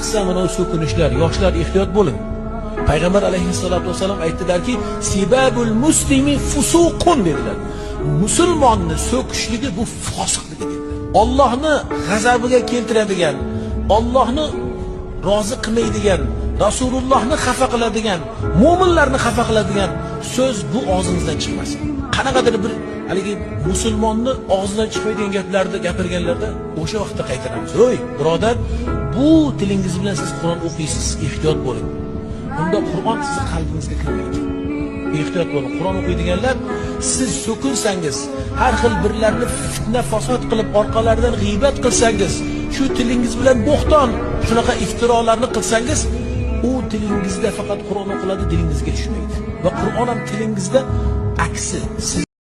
chiqsa mana so'kinishlar, yoshlar ehtiyot bo'ling. Payg'ambar alayhissalatu vasallam aytdilarki, "Sibabul muslimi fusuqun" dedilar. Musulmonni so'kishligi bu fosiqlik dedilar. Allohni g'azabiga keltiradigan, Allohni rozi qilmaydigan, Rasulullohni xafa qiladigan, mu'minlarni xafa qiladigan so'z bu og'zingizdan chiqmasin. Qanaqadir bir haligi musulmonni og'zidan chiqmaydigan gaplarni gapirganlarda o'sha vaqtda qaytaramiz. O'y, birodar, bu tilingiz bilan siz Qur'on o'qiysiz, ehtiyot bo'ling. Bunda Qur'on sizning qalbingizga kirmaydi. Ehtiyot bo'ling. Qur'on o'qiydiganlar, siz so'kinsangiz, har xil birlarni fitna fasod qilib orqalaridan g'iybat qilsangiz, shu tilingiz bilan bo'xton, shunaqa iftirolarni qilsangiz, u tilingizda faqat Qur'on o'qiladi, dilingizga tushmaydi. Va Qur'on ham tilingizda aksi.